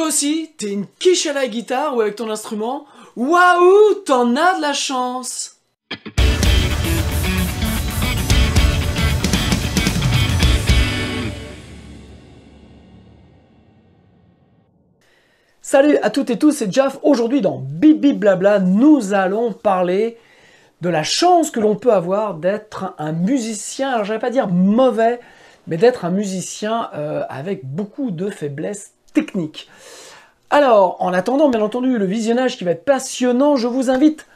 Toi aussi, t'es une quiche à la guitare ou avec ton instrument? Waouh, t'en as de la chance! Salut à toutes et tous, c'est Jaf. Aujourd'hui dans Bip Bip Blabla, nous allons parler de la chance que l'on peut avoir d'être un musicien, alors j'allais pas dire mauvais, mais d'être un musicien avec beaucoup de faiblesses techniques. Alors, en attendant, bien entendu, le visionnage qui va être passionnant, je vous invite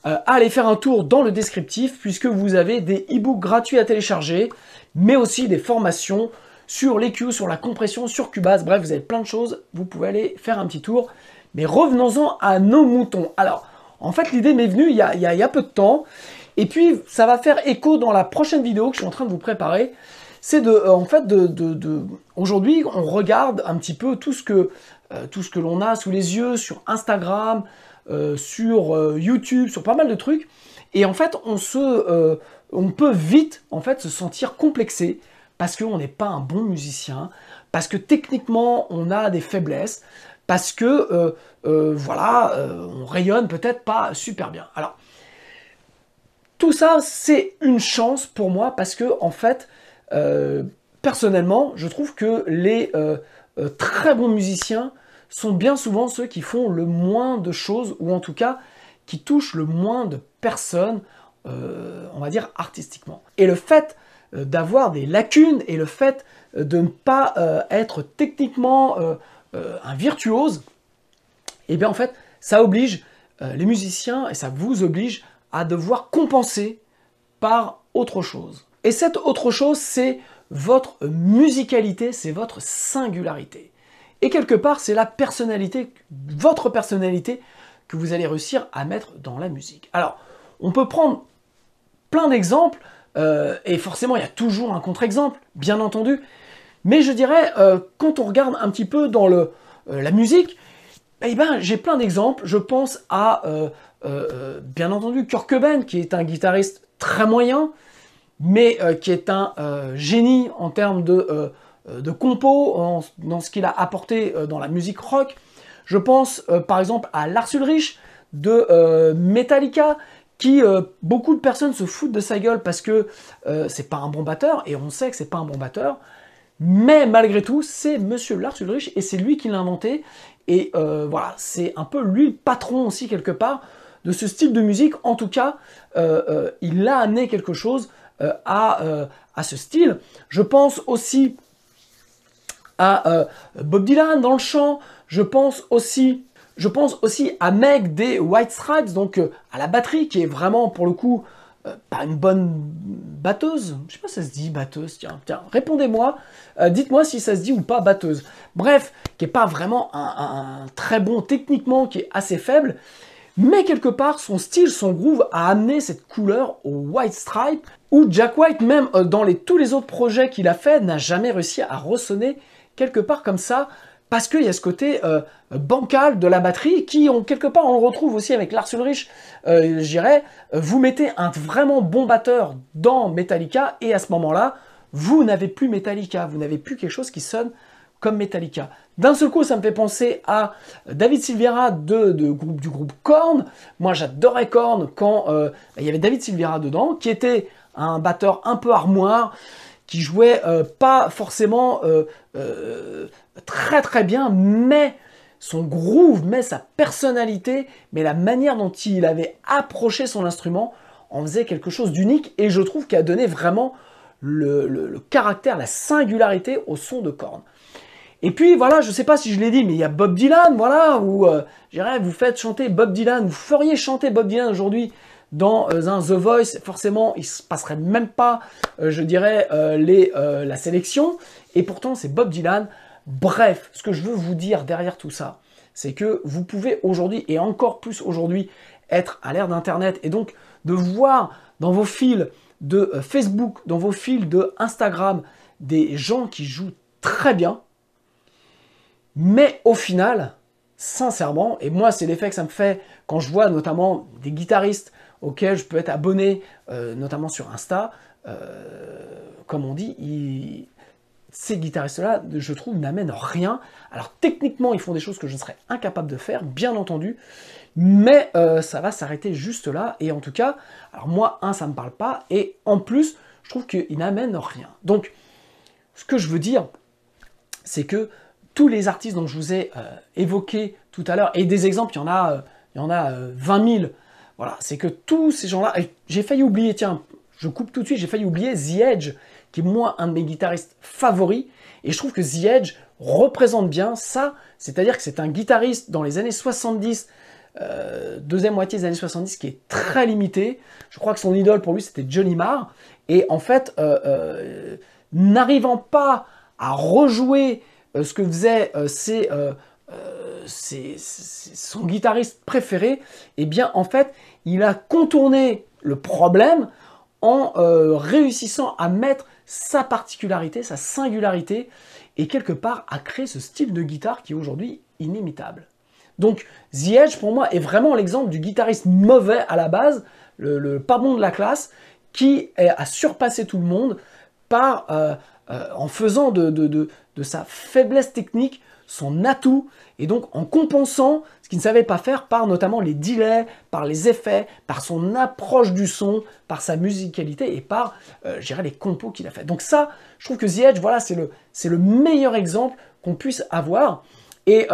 à aller faire un tour dans le descriptif, puisque vous avez des e-books gratuits à télécharger, mais aussi des formations sur l'EQ, sur la compression, sur Cubase, bref, vous avez plein de choses, vous pouvez aller faire un petit tour. Mais revenons-en à nos moutons. Alors, en fait, l'idée m'est venue il y a peu de temps, et puis ça va faire écho dans la prochaine vidéo que je suis en train de vous préparer. C'est aujourd'hui, on regarde un petit peu tout ce que l'on a sous les yeux sur Instagram, sur YouTube, sur pas mal de trucs. Et en fait, on peut vite en fait se sentir complexé parce qu'on n'est pas un bon musicien, parce que techniquement on a des faiblesses, parce que voilà, on rayonne peut-être pas super bien. Alors tout ça, c'est une chance pour moi parce que en fait, personnellement, je trouve que les très bons musiciens sont bien souvent ceux qui font le moins de choses, ou en tout cas, qui touchent le moins de personnes, on va dire artistiquement. Et le fait d'avoir des lacunes, et le fait de ne pas être techniquement un virtuose, et bien en fait, ça oblige les musiciens, et ça vous oblige à devoir compenser par autre chose. Et cette autre chose, c'est votre musicalité, c'est votre singularité. Et quelque part, c'est la personnalité, votre personnalité, que vous allez réussir à mettre dans la musique. Alors, on peut prendre plein d'exemples, et forcément, il y a toujours un contre-exemple, bien entendu. Mais je dirais, quand on regarde un petit peu dans la musique, eh ben, j'ai plein d'exemples. Je pense à, bien entendu, Kurt Cobain, qui est un guitariste très moyen, mais qui est un génie en termes de compo, dans ce qu'il a apporté dans la musique rock. Je pense par exemple à Lars Ulrich de Metallica, qui beaucoup de personnes se foutent de sa gueule parce que c'est pas un bon batteur, et on sait que c'est pas un bon batteur, mais malgré tout, c'est Monsieur Lars Ulrich, et c'est lui qui l'a inventé, et voilà, c'est un peu lui le patron aussi quelque part de ce style de musique. En tout cas, il a amené quelque chose à ce style. Je pense aussi à Bob Dylan dans le chant, je pense aussi à Meg des White Stripes, donc à la batterie, qui est vraiment pour le coup pas une bonne batteuse. Je sais pas si ça se dit batteuse, tiens, répondez-moi, dites-moi si ça se dit ou pas batteuse. Bref, qui est pas vraiment un très bon techniquement, qui est assez faible, mais quelque part, son style, son groove a amené cette couleur au White Stripe, où Jack White, même dans tous les autres projets qu'il a fait, n'a jamais réussi à ressonner quelque part comme ça, parce qu'il y a ce côté bancal de la batterie, quelque part, on le retrouve aussi avec Lars Ulrich, je dirais, vous mettez un vraiment bon batteur dans Metallica, et à ce moment-là, vous n'avez plus Metallica, vous n'avez plus quelque chose qui sonne comme Metallica. D'un seul coup, ça me fait penser à David Silveira du groupe Korn. Moi, j'adorais Korn quand il y avait David Silveira dedans, qui était un batteur un peu armoire, qui jouait pas forcément très très bien, mais son groove, mais sa personnalité, mais la manière dont il avait approché son instrument en faisait quelque chose d'unique, et je trouve qu'il a donné vraiment le caractère, la singularité au son de Korn. Et puis voilà, je ne sais pas si je l'ai dit, mais il y a Bob Dylan, voilà, où je dirais, vous faites chanter Bob Dylan, vous feriez chanter Bob Dylan aujourd'hui dans un The Voice, forcément, il ne se passerait même pas, je dirais, la sélection, et pourtant c'est Bob Dylan. Bref, ce que je veux vous dire derrière tout ça, c'est que vous pouvez aujourd'hui, et encore plus aujourd'hui, être à l'ère d'Internet, et donc de voir dans vos fils de Facebook, dans vos fils de Instagram, des gens qui jouent très bien. Mais au final, sincèrement, et moi c'est l'effet que ça me fait quand je vois notamment des guitaristes auxquels je peux être abonné, notamment sur Insta, comme on dit, ces guitaristes-là, je trouve, n'amènent rien. Alors techniquement, ils font des choses que je serais incapable de faire, bien entendu, mais ça va s'arrêter juste là. Et en tout cas, alors moi, ça me parle pas, et en plus, je trouve qu'ils n'amènent rien. Donc, ce que je veux dire, c'est que tous les artistes dont je vous ai évoqués tout à l'heure, et des exemples, il y en a 20 000, voilà, c'est que tous ces gens-là, j'ai failli oublier, tiens, je coupe tout de suite, j'ai failli oublier The Edge, qui est moi un de mes guitaristes favoris, et je trouve que The Edge représente bien ça, c'est-à-dire que c'est un guitariste dans les années 70, deuxième moitié des années 70, qui est très limité. Je crois que son idole pour lui c'était Johnny Marr, et en fait, n'arrivant pas à rejouer ce que faisait son guitariste préféré, eh bien en fait, il a contourné le problème en réussissant à mettre sa particularité, sa singularité, et quelque part à créer ce style de guitare qui est aujourd'hui inimitable. Donc The Edge pour moi est vraiment l'exemple du guitariste mauvais à la base, le pas bon de la classe, qui a surpassé tout le monde en faisant de sa faiblesse technique son atout, et donc en compensant ce qu'il ne savait pas faire par notamment les delays, par les effets, par son approche du son, par sa musicalité et par, je dirais, les compos qu'il a fait. Donc ça, je trouve que The Edge, voilà, c'est le meilleur exemple qu'on puisse avoir. Et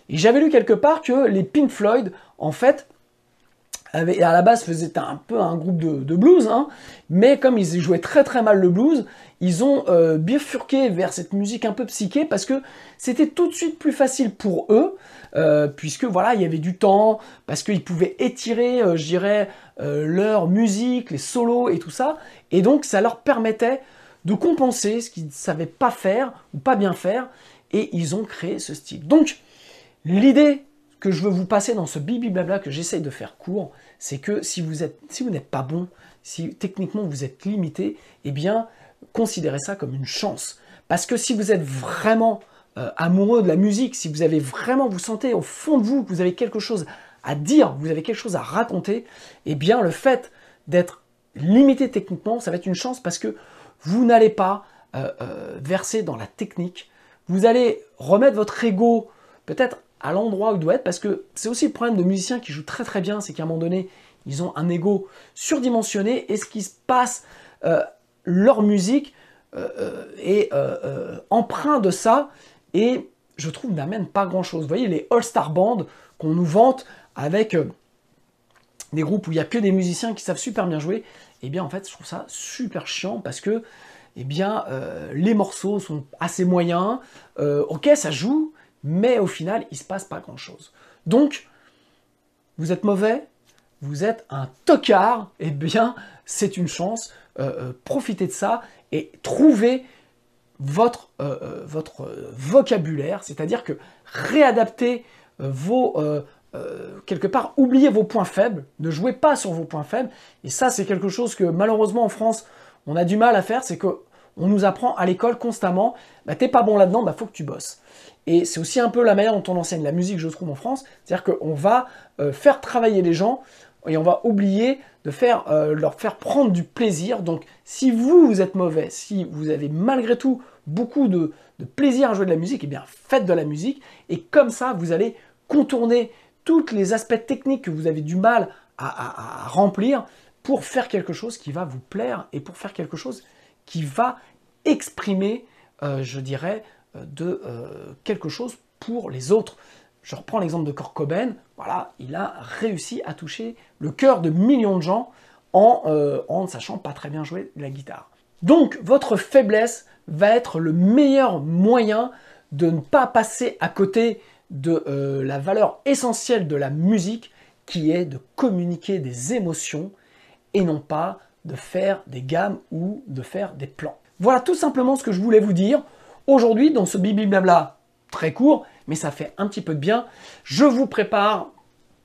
j'avais lu quelque part que les Pink Floyd, en fait, à la base faisaient un peu un groupe de blues, hein, mais comme ils jouaient très très mal le blues, ils ont bifurqué vers cette musique un peu psyché parce que c'était tout de suite plus facile pour eux, puisque voilà, il y avait du temps, parce qu'ils pouvaient étirer, je dirais, leur musique, les solos et tout ça, et donc ça leur permettait de compenser ce qu'ils ne savaient pas faire ou pas bien faire, et ils ont créé ce style. Donc, l'idée que je veux vous passer dans ce bibi blabla que j'essaye de faire court, c'est que si vous n'êtes pas bon, si techniquement vous êtes limité, eh bien, considérez ça comme une chance. Parce que si vous êtes vraiment amoureux de la musique, si vous avez vraiment, vous sentez au fond de vous que vous avez quelque chose à dire, vous avez quelque chose à raconter, eh bien, le fait d'être limité techniquement, ça va être une chance parce que vous n'allez pas verser dans la technique. Vous allez remettre votre ego peut-être à l'endroit où il doit être, parce que c'est aussi le problème de musiciens qui jouent très très bien, c'est qu'à un moment donné, ils ont un ego surdimensionné, et ce qui se passe, leur musique est empreint de ça, et je trouve n'amène pas grand chose. Vous voyez, les All-Star Bands qu'on nous vante avec des groupes où il n'y a que des musiciens qui savent super bien jouer, eh bien en fait, je trouve ça super chiant, parce que eh bien, les morceaux sont assez moyens, ok, ça joue, mais au final, il ne se passe pas grand-chose. Donc, vous êtes mauvais, vous êtes un tocard, eh bien, c'est une chance. Profitez de ça et trouvez votre vocabulaire, c'est-à-dire que réadaptez quelque part, oubliez vos points faibles, ne jouez pas sur vos points faibles, et ça, c'est quelque chose que, malheureusement, en France, on a du mal à faire, c'est qu'on nous apprend à l'école constamment, bah, t'es pas bon là-dedans, bah faut que tu bosses. Et c'est aussi un peu la manière dont on enseigne la musique, je trouve, en France, c'est-à-dire qu'on va faire travailler les gens, et on va oublier de leur faire prendre du plaisir. Donc si vous êtes mauvais, si vous avez malgré tout beaucoup de plaisir à jouer de la musique, eh bien faites de la musique, et comme ça, vous allez contourner tous les aspects techniques que vous avez du mal à remplir, pour faire quelque chose qui va vous plaire et pour faire quelque chose qui va exprimer, je dirais, quelque chose pour les autres. Je reprends l'exemple de Kurt Cobain, voilà, il a réussi à toucher le cœur de millions de gens en ne sachant pas très bien jouer de la guitare. Donc, votre faiblesse va être le meilleur moyen de ne pas passer à côté de la valeur essentielle de la musique, qui est de communiquer des émotions, et non pas de faire des gammes ou de faire des plans. Voilà tout simplement ce que je voulais vous dire aujourd'hui dans ce bibi blabla très court, mais ça fait un petit peu de bien. Je vous prépare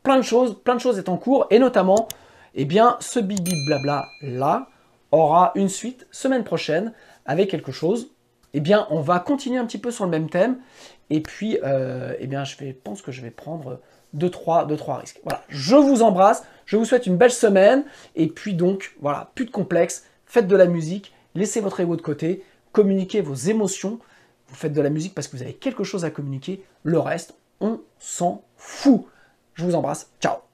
plein de choses est en cours, et notamment, eh bien, ce bibi blabla là aura une suite semaine prochaine avec quelque chose. Eh bien, on va continuer un petit peu sur le même thème, et puis, eh bien, je pense que je vais prendre 2-3 risques. Voilà, je vous embrasse, je vous souhaite une belle semaine, et puis donc, voilà, plus de complexe, faites de la musique, laissez votre ego de côté, communiquez vos émotions, vous faites de la musique parce que vous avez quelque chose à communiquer, le reste, on s'en fout. Je vous embrasse, ciao.